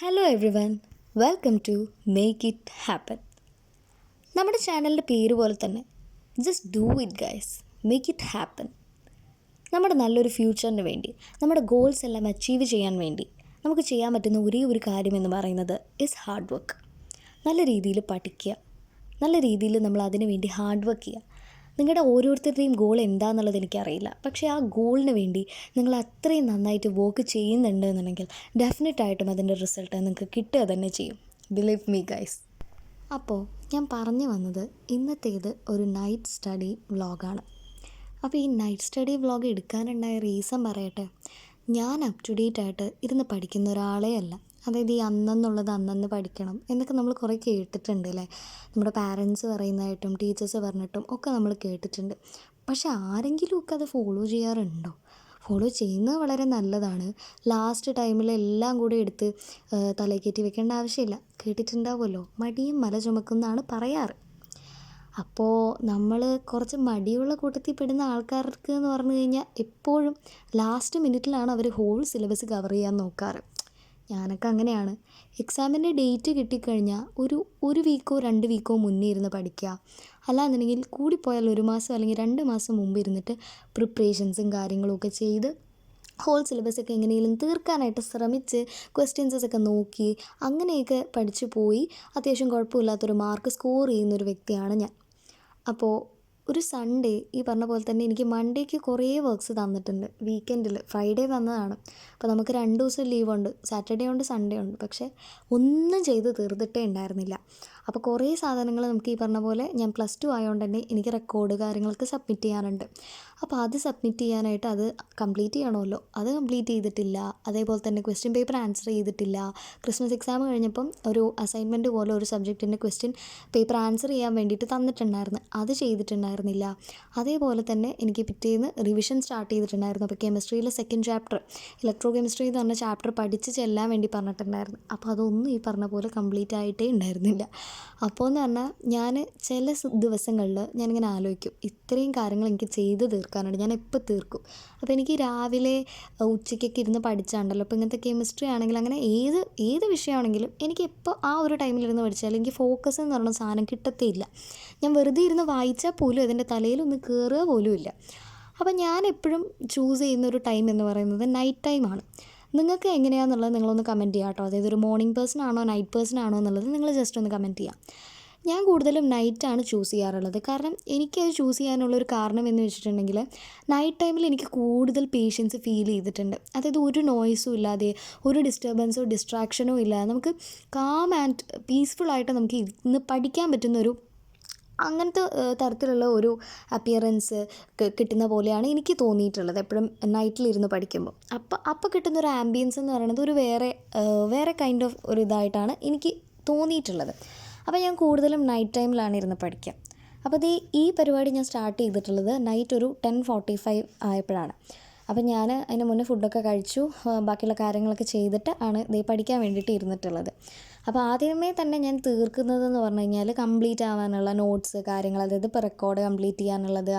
Hello everyone, welcome to make it happen. നമ്മുടെ ചാനലിൻ്റെ പേര് പോലെ തന്നെ just do it guys, make it happen. നമ്മുടെ നല്ലൊരു ഫ്യൂച്ചറിന് വേണ്ടി, നമ്മുടെ ഗോൾസ് എല്ലാം അച്ചീവ് ചെയ്യാൻ വേണ്ടി നമുക്ക് ചെയ്യാൻ പറ്റുന്ന ഒരേ ഒരു കാര്യം എന്ന് പറയുന്നത് ഇസ് ഹാർഡ് വർക്ക്. നല്ല രീതിയിൽ പഠിക്കുക, നല്ല രീതിയിൽ നമ്മൾ അതിനു വേണ്ടി ഹാർഡ് വർക്ക് ചെയ്യുക. നിങ്ങളുടെ ഓരോരുത്തരുടെയും ഗോൾ എന്താണെന്നുള്ളത് എനിക്കറിയില്ല, പക്ഷേ ആ ഗോളിന് വേണ്ടി നിങ്ങൾ അത്രയും നന്നായിട്ട് വർക്ക് ചെയ്യുന്നുണ്ട് എന്നുണ്ടെങ്കിൽ ഡെഫിനറ്റായിട്ടും അതിൻ്റെ റിസൾട്ട് നിങ്ങൾക്ക് കിട്ടുക തന്നെ ചെയ്യും. Believe me guys. അപ്പോൾ ഞാൻ പറഞ്ഞു വന്നത് ഇന്നത്തേത് ഒരു നൈറ്റ് സ്റ്റഡി വ്ളോഗാണ്. അപ്പോൾ ഈ നൈറ്റ് സ്റ്റഡി വ്ളോഗ് എടുക്കാനുണ്ടായ റീസൺ പറയട്ടെ. ഞാൻ അപ് ടു ഡേറ്റ് ആയിട്ട് ഇരുന്ന് പഠിക്കുന്ന ഒരാളേ അല്ല. അതായത് ഈ അന്നെന്നുള്ളത് അന്നന്ന് പഠിക്കണം എന്നൊക്കെ നമ്മൾ കുറേ കേട്ടിട്ടുണ്ട് അല്ലേ. നമ്മുടെ പാരൻസ് പറയുന്നതായിട്ടും ടീച്ചേഴ്സ് പറഞ്ഞിട്ടും ഒക്കെ നമ്മൾ കേട്ടിട്ടുണ്ട്. പക്ഷെ ആരെങ്കിലുമൊക്കെ അത് ഫോളോ ചെയ്യാറുണ്ടോ? ഫോളോ ചെയ്യുന്നത് വളരെ നല്ലതാണ്. ലാസ്റ്റ് ടൈമിൽ എല്ലാം കൂടി എടുത്ത് തലയിൽ കയറ്റി വെക്കേണ്ട ആവശ്യമില്ല. കേട്ടിട്ടുണ്ടാവുമല്ലോ, മടിയും മല ചുമക്കുമെന്നാണ് പറയാറ്. അപ്പോൾ നമ്മൾ കുറച്ച് മടിയുള്ള കൂട്ടത്തിൽ പെടുന്ന ആൾക്കാർക്ക് എന്ന് പറഞ്ഞു കഴിഞ്ഞാൽ എപ്പോഴും ലാസ്റ്റ് മിനിറ്റിലാണ് അവർ ഹോൾ സിലബസ് കവർ ചെയ്യാൻ നോക്കാറ്. ഞാനൊക്കെ അങ്ങനെയാണ്. എക്സാമിൻ്റെ ഡേറ്റ് കിട്ടിക്കഴിഞ്ഞാൽ ഒരു വീക്കോ 2 വീക്കോ മുന്നേ ഇരുന്ന് പഠിക്കുക. അല്ലാന്നുണ്ടെങ്കിൽ കൂടിപ്പോയാൽ 1 മാസം അല്ലെങ്കിൽ 2 മാസം മുമ്പ് ഇരുന്നിട്ട് പ്രിപ്പറേഷൻസും കാര്യങ്ങളുമൊക്കെ ചെയ്ത് ഹോൾ സിലബസൊക്കെ എങ്ങനെയെങ്കിലും തീർക്കാനായിട്ട് ശ്രമിച്ച് ക്വസ്റ്റ്യൻസൊക്കെ നോക്കി അങ്ങനെയൊക്കെ പഠിച്ചു പോയി അത്യാവശ്യം കുഴപ്പമില്ലാത്തൊരു മാർക്ക് സ്കോർ ചെയ്യുന്നൊരു വ്യക്തിയാണ് ഞാൻ. അപ്പോൾ ഒരു സൺഡേ ഈ പറഞ്ഞ പോലെ തന്നെ എനിക്ക് മൺഡേക്ക് കുറേ വർക്ക്സ് തന്നിട്ടുണ്ട്. വീക്കെൻഡിൽ ഫ്രൈഡേ തന്നതാണ്. അപ്പോൾ നമുക്ക് 2 ദിവസം ലീവുണ്ട്, സാറ്റർഡേ ഉണ്ട് സൺഡേ ഉണ്ട്. പക്ഷേ ഒന്നും ചെയ്ത് തീർത്തിട്ടേ ഉണ്ടായിരുന്നില്ല. അപ്പോൾ കുറേ സാധനങ്ങൾ നമുക്ക് ഈ പറഞ്ഞ പോലെ ഞാൻ +2 ആയതുകൊണ്ട് തന്നെ എനിക്ക് റെക്കോർഡ് കാര്യങ്ങളൊക്കെ സബ്മിറ്റ് ചെയ്യാനുണ്ട്. അപ്പോൾ അത് സബ്മിറ്റ് ചെയ്യാനായിട്ട് അത് കംപ്ലീറ്റ് ചെയ്യണമല്ലോ, അത് കംപ്ലീറ്റ് ചെയ്തിട്ടില്ല. അതേപോലെ തന്നെ ക്വസ്റ്റ്യൻ പേപ്പർ ആൻസർ ചെയ്തിട്ടില്ല. ക്രിസ്മസ് എക്സാം കഴിഞ്ഞപ്പം ഒരു അസൈൻമെൻറ്റ് പോലെ ഒരു സബ്ജക്റ്റിൻ്റെ ക്വസ്റ്റ്യൻ പേപ്പർ ആൻസർ ചെയ്യാൻ വേണ്ടിയിട്ട് തന്നിട്ടുണ്ടായിരുന്നു, അത് ചെയ്തിട്ടുണ്ടായിരുന്നില്ല. അതേപോലെ തന്നെ എനിക്ക് പിറ്റേന്ന് റിവിഷൻ സ്റ്റാർട്ട് ചെയ്തിട്ടുണ്ടായിരുന്നു. അപ്പോൾ കെമിസ്ട്രിയിലെ 2nd ചാപ്റ്റർ ഇലക്ട്രോ കെമിസ്ട്രി എന്ന് പറഞ്ഞ ചാപ്റ്റർ പഠിച്ച് ചെല്ലാൻ വേണ്ടി പറഞ്ഞിട്ടുണ്ടായിരുന്നു. അപ്പോൾ അതൊന്നും ഈ പറഞ്ഞ പോലെ കംപ്ലീറ്റ് ആയിട്ടേ ഉണ്ടായിരുന്നില്ല. അപ്പോൾ എന്ന് പറഞ്ഞാൽ ഞാൻ ചില ദിവസങ്ങളിൽ ഞാനിങ്ങനെ ആലോചിക്കും, ഇത്രയും കാര്യങ്ങൾ എനിക്ക് ചെയ്ത് തീർക്കാനുണ്ട്, ഞാൻ എപ്പോൾ തീർക്കും? അപ്പോൾ എനിക്ക് രാവിലെ ഉച്ചയ്ക്കൊക്കെ ഇരുന്ന് പഠിച്ചാണ്ടല്ലോ. അപ്പോൾ ഇങ്ങനത്തെ കെമിസ്ട്രി ആണെങ്കിൽ അങ്ങനെ ഏത് വിഷയമാണെങ്കിലും എനിക്ക് എപ്പോൾ ആ ഒരു ടൈമിലിരുന്ന് പഠിച്ചാൽ എനിക്ക് ഫോക്കസ് എന്ന് പറഞ്ഞ സാധനം കിട്ടത്തേയില്ല. ഞാൻ വെറുതെ ഇരുന്ന് വായിച്ചാൽ പോലും അതിൻ്റെ തലയിലൊന്ന് കയറുക പോലും ഇല്ല. അപ്പോൾ ഞാൻ എപ്പോഴും ചൂസ് ചെയ്യുന്നൊരു ടൈം എന്ന് പറയുന്നത് നൈറ്റ് ടൈമാണ്. നിങ്ങൾക്ക് എങ്ങനെയാണെന്നുള്ളത് നിങ്ങളൊന്ന് കമൻറ്റ് ചെയ്യാം കേട്ടോ. അതായത് ഒരു മോർണിംഗ് പേഴ്സൺ ആണോ നൈറ്റ് പേഴ്സൺ ആണോ എന്നുള്ളത് നിങ്ങൾ ജസ്റ്റ് ഒന്ന് കമൻറ്റ് ചെയ്യാം. ഞാൻ കൂടുതലും നൈറ്റാണ് ചൂസ് ചെയ്യാറുള്ളത്. കാരണം എനിക്കത് ചൂസ് ചെയ്യാനുള്ളൊരു കാരണം എന്ന് വെച്ചിട്ടുണ്ടെങ്കിൽ നൈറ്റ് ടൈമിൽ എനിക്ക് കൂടുതൽ പേഷ്യൻസ് ഫീൽ ചെയ്തിട്ടുണ്ട്. അതായത് ഒരു നോയ്സും ഇല്ലാതെ, ഒരു ഡിസ്റ്റർബൻസോ ഡിസ്ട്രാക്ഷനോ ഇല്ലാതെ നമുക്ക് കാം ആൻഡ് പീസ്ഫുള്ളായിട്ട് നമുക്ക് ഇന്ന് പഠിക്കാൻ പറ്റുന്നൊരു അങ്ങനത്തെ തരത്തിലുള്ള ഒരു അപ്പിയറൻസ് കിട്ടുന്ന പോലെയാണ് എനിക്ക് തോന്നിയിട്ടുള്ളത് എപ്പോഴും നൈറ്റിലിരുന്ന് പഠിക്കുമ്പോൾ. അപ്പോൾ കിട്ടുന്നൊരു ആംബിയൻസ് എന്ന് പറയുന്നത് ഒരു വേറെ കൈൻഡ് ഓഫ് ഒരു ഇതായിട്ടാണ് എനിക്ക് തോന്നിയിട്ടുള്ളത്. അപ്പോൾ ഞാൻ കൂടുതലും നൈറ്റ് ടൈമിലാണ് ഇരുന്ന് പഠിക്കുക. അപ്പോൾ ഈ പരിപാടി ഞാൻ സ്റ്റാർട്ട് ചെയ്തിട്ടുള്ളത് നൈറ്റ് ഒരു 10:45 ആയപ്പോഴാണ്. അപ്പോൾ ഞാൻ അതിന് മുന്നേ ഫുഡൊക്കെ കഴിച്ചു, ബാക്കിയുള്ള കാര്യങ്ങളൊക്കെ ചെയ്തിട്ട് ആണ് പഠിക്കാൻ വേണ്ടിയിട്ട് ഇരുന്നിട്ടുള്ളത്. അപ്പോൾ ആദ്യമേ തന്നെ ഞാൻ തീർക്കുന്നതെന്ന് പറഞ്ഞു കഴിഞ്ഞാൽ കംപ്ലീറ്റ് ആവാനുള്ള നോട്ട്സ് കാര്യങ്ങൾ, അതായത് ഇപ്പോൾ റെക്കോർഡ് കംപ്ലീറ്റ് ചെയ്യാനുള്ളത്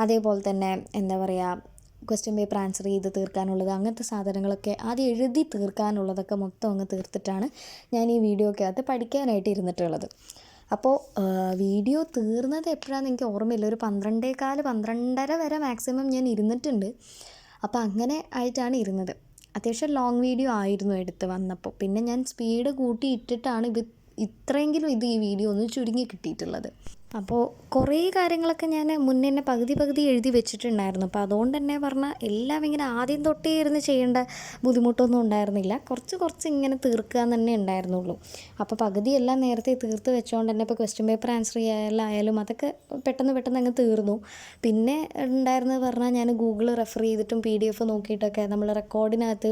അതേപോലെ തന്നെ എന്താ പറയുക, ക്വസ്റ്റ്യൻ പേപ്പർ ആൻസർ ചെയ്ത് തീർക്കാനുള്ളത്, അങ്ങനത്തെ സാധനങ്ങളൊക്കെ ആദ്യം എഴുതി തീർക്കാനുള്ളതൊക്കെ മൊത്തം അങ്ങ് തീർത്തിട്ടാണ് ഞാൻ ഈ വീഡിയോക്കകത്ത് പഠിക്കാനായിട്ട് ഇരുന്നിട്ടുള്ളത്. അപ്പോൾ വീഡിയോ തീർന്നത് എപ്പോഴാണെന്ന് എനിക്ക് ഓർമ്മയില്ല. ഒരു 12:15 12:30 വരെ മാക്സിമം ഞാൻ ഇരുന്നിട്ടുണ്ട്. അപ്പോൾ അങ്ങനെ ആയിട്ടാണ് ഇരുന്നത്. അത്യാവശ്യം ലോങ് വീഡിയോ ആയിരുന്നു എടുത്ത് വന്നപ്പോൾ. പിന്നെ ഞാൻ സ്പീഡ് കൂട്ടി ഇട്ടിട്ടാണ് ഇത്രയെങ്കിലും ഈ വീഡിയോ ഒന്ന് ചുരുങ്ങി കിട്ടിയിട്ടുള്ളത്. അപ്പോൾ കുറേ കാര്യങ്ങളൊക്കെ ഞാൻ മുന്നേ തന്നെ പകുതി എഴുതി വെച്ചിട്ടുണ്ടായിരുന്നു. അപ്പോൾ അതുകൊണ്ട് തന്നെ പറഞ്ഞാൽ എല്ലാം ഇങ്ങനെ ആദ്യം തൊട്ടേ ഇരുന്ന് ചെയ്യേണ്ട ബുദ്ധിമുട്ടൊന്നും ഉണ്ടായിരുന്നില്ല. കുറച്ച് ഇങ്ങനെ തീർക്കുക എന്ന് തന്നെ ഉണ്ടായിരുന്നുള്ളൂ. അപ്പോൾ പകുതിയെല്ലാം നേരത്തെ തീർത്ത് വെച്ചുകൊണ്ട് തന്നെ ഇപ്പോൾ ക്വസ്റ്റ്യൻ പേപ്പർ ആൻസർ ചെയ്യാനായാലും അതൊക്കെ പെട്ടെന്ന് അങ്ങ് തീർന്നു. പിന്നെ ഉണ്ടായിരുന്നത് പറഞ്ഞാൽ ഞാൻ ഗൂഗിൾ റെഫർ ചെയ്തിട്ടും PDF നോക്കിയിട്ടൊക്കെ നമ്മൾ റെക്കോർഡിനകത്ത്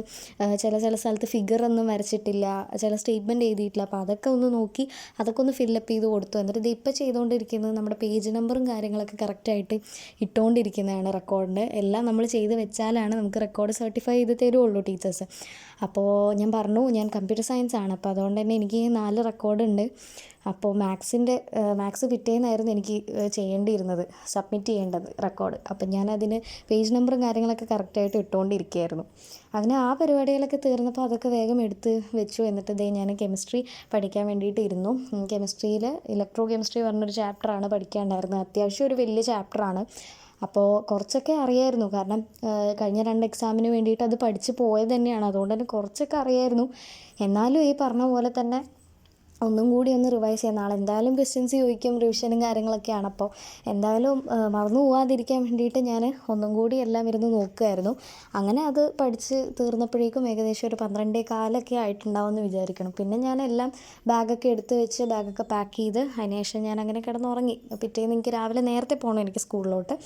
ചില സ്ഥലത്ത് ഫിഗറൊന്നും വരച്ചിട്ടില്ല, ചില സ്റ്റേറ്റ്മെൻറ്റ് എഴുതിയിട്ടില്ല. അപ്പോൾ അതൊക്കെ ഒന്ന് നോക്കി അതൊക്കെ ഒന്ന് ഫില്ലപ്പ് ചെയ്ത് കൊടുത്തു. എന്നിട്ട് ഇത് ഇപ്പോൾ ചെയ്തുകൊണ്ടിരിക്കുന്നത് നമ്മുടെ പേജ് നമ്പറും കാര്യങ്ങളൊക്കെ കറക്റ്റായിട്ട് ഇട്ടുകൊണ്ടിരിക്കുന്നതാണ് റെക്കോർഡിൻ്റെ. എല്ലാം നമ്മൾ ചെയ്ത് വെച്ചാലാണ് നമുക്ക് റെക്കോർഡ് സർട്ടിഫൈ ചെയ്ത് തരുള്ളൂ ടീച്ചേഴ്സ്. അപ്പോൾ ഞാൻ പറഞ്ഞു ഞാൻ കമ്പ്യൂട്ടർ സയൻസ് ആണ്. അപ്പോൾ അതുകൊണ്ട് തന്നെ എനിക്ക് 4 റെക്കോർഡുണ്ട്. അപ്പോൾ മാത്സ് പിറ്റേന്നായിരുന്നു എനിക്ക് ചെയ്യേണ്ടിയിരുന്നത്, സബ്മിറ്റ് ചെയ്യേണ്ടത് റെക്കോർഡ്. അപ്പം ഞാനതിന് പേജ് നമ്പറും കാര്യങ്ങളൊക്കെ കറക്റ്റായിട്ട് ഇട്ടുകൊണ്ടിരിക്കുകയായിരുന്നു. അങ്ങനെ ആ പരിപാടികളൊക്കെ തീർന്നപ്പോൾ അതൊക്കെ വേഗം എടുത്ത് വെച്ചു. എന്നിട്ട് ഞാൻ കെമിസ്ട്രി പഠിക്കാൻ വേണ്ടിയിട്ട് ഇരുന്നു. കെമിസ്ട്രിയിൽ ഇലക്ട്രോ കെമിസ്ട്രി പറഞ്ഞൊരു ചാപ്റ്ററാണ് പഠിക്കാനുണ്ടായിരുന്നത്. അത്യാവശ്യം ഒരു വലിയ ചാപ്റ്ററാണ്. അപ്പോൾ കുറച്ചൊക്കെ അറിയായിരുന്നു, കാരണം കഴിഞ്ഞ 2 എക്സാമിന് വേണ്ടിയിട്ട് അത് പഠിച്ച് പോയത് തന്നെയാണ്. അതുകൊണ്ട് തന്നെ കുറച്ചൊക്കെ അറിയായിരുന്നു. എന്നാലും ഈ പറഞ്ഞ പോലെ തന്നെ ഒന്നും കൂടി ഒന്ന് റിവൈസ് ചെയ്യാം. നാളെ എന്തായാലും ക്വസ്റ്റ്യൻസ് ചോദിക്കും, റിവിഷനും കാര്യങ്ങളൊക്കെയാണ്. അപ്പോൾ എന്തായാലും മറന്നു പോകാതിരിക്കാൻ വേണ്ടിയിട്ട് ഞാൻ ഒന്നും കൂടി എല്ലാം ഇരുന്ന് നോക്കുമായിരുന്നു. അങ്ങനെ അത് പഠിച്ച് തീർന്നപ്പോഴേക്കും ഏകദേശം ഒരു 12:15 ആയിട്ടുണ്ടാവുമെന്ന് വിചാരിക്കണം. പിന്നെ ഞാൻ എല്ലാം ബാഗൊക്കെ എടുത്ത് വെച്ച് ബാഗൊക്കെ പാക്ക് ചെയ്ത് അതിനുശേഷം ഞാൻ അങ്ങനെ കിടന്നുറങ്ങി. പിറ്റേന്ന് എനിക്ക് രാവിലെ നേരത്തെ പോകണം എനിക്ക് സ്കൂളിലോട്ട്.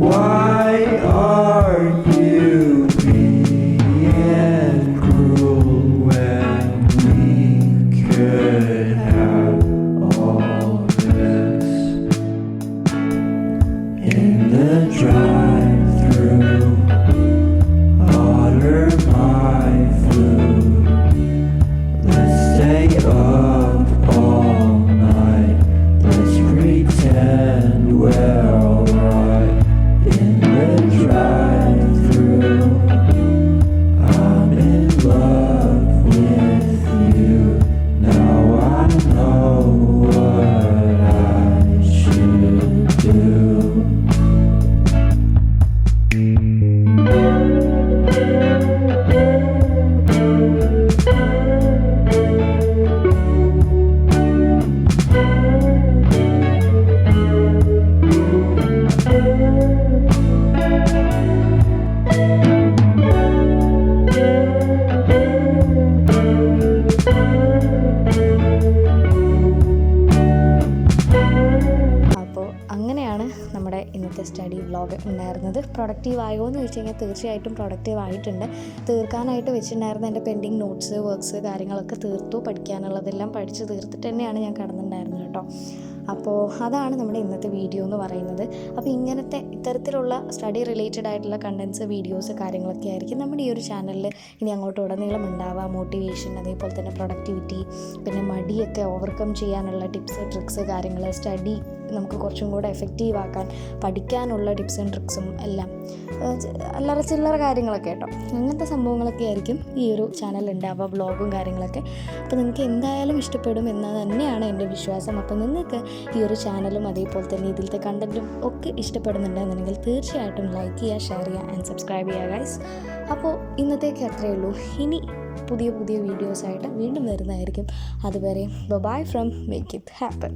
Why are you being നമ്മുടെ ഇന്നത്തെ സ്റ്റഡി വ്ളോഗ് ഉണ്ടായിരുന്നത്. പ്രൊഡക്റ്റീവ് ആയോ എന്ന് ചോദിച്ചു കഴിഞ്ഞാൽ തീർച്ചയായിട്ടും പ്രൊഡക്റ്റീവ് ആയിട്ടുണ്ട്. തീർക്കാനായിട്ട് വെച്ചിട്ടുണ്ടായിരുന്ന എൻ്റെ പെൻഡിങ് നോട്ട്സ്, വർക്ക്സ് കാര്യങ്ങളൊക്കെ തീർത്തു. പഠിക്കാനുള്ളതെല്ലാം പഠിച്ച് തീർത്തിട്ട് തന്നെയാണ് ഞാൻ കിടന്നിട്ടുണ്ടായിരുന്നത് കേട്ടോ. അപ്പോൾ അതാണ് നമ്മുടെ ഇന്നത്തെ വീഡിയോ എന്ന് പറയുന്നത്. അപ്പോൾ ഇത്തരത്തിലുള്ള സ്റ്റഡി റിലേറ്റഡ് ആയിട്ടുള്ള കണ്ടൻസ്, വീഡിയോസ് കാര്യങ്ങളൊക്കെ ആയിരിക്കും നമ്മുടെ ഈ ഒരു ചാനലിൽ ഇനി അങ്ങോട്ട് ഉടനീളം ഉണ്ടാവുക. മോട്ടിവേഷൻ, അതേപോലെ തന്നെ പ്രൊഡക്ടിവിറ്റി, പിന്നെ മടിയൊക്കെ ഓവർകം ചെയ്യാനുള്ള ടിപ്സ്, ട്രിക്സ് കാര്യങ്ങൾ, സ്റ്റഡി നമുക്ക് കുറച്ചും കൂടെ എഫക്റ്റീവ് ആക്കാൻ പഠിക്കാനുള്ള ടിപ്സും ട്രിക്സും എല്ലാം, അല്ലറ ചില്ലറ കാര്യങ്ങളൊക്കെ കേട്ടോ. അങ്ങനത്തെ സംഭവങ്ങളൊക്കെ ആയിരിക്കും ഈ ഒരു ചാനൽ ഉണ്ടാവുക, വ്ളോഗും കാര്യങ്ങളൊക്കെ. അപ്പോൾ നിങ്ങൾക്ക് എന്തായാലും ഇഷ്ടപ്പെടും എന്ന് തന്നെയാണ് എൻ്റെ വിശ്വാസം. അപ്പോൾ നിങ്ങൾക്ക് ഈ ഒരു ചാനലും അതേപോലെ തന്നെ ഇതിലത്തെ കണ്ടൻറ്റും ഒക്കെ ഇഷ്ടപ്പെടുന്നുണ്ടെന്നുണ്ടെങ്കിൽ തീർച്ചയായിട്ടും ലൈക്ക് ചെയ്യുക, ഷെയർ ചെയ്യുക ആൻഡ് സബ്സ്ക്രൈബ് ചെയ്യുക ഗൈസ്. അപ്പോൾ ഇന്നത്തേക്ക് അത്രയേ ഉള്ളൂ. ഇനി പുതിയ വീഡിയോസായിട്ട് വീണ്ടും വരുന്നതായിരിക്കും. അതുവരെ bye from make it happen.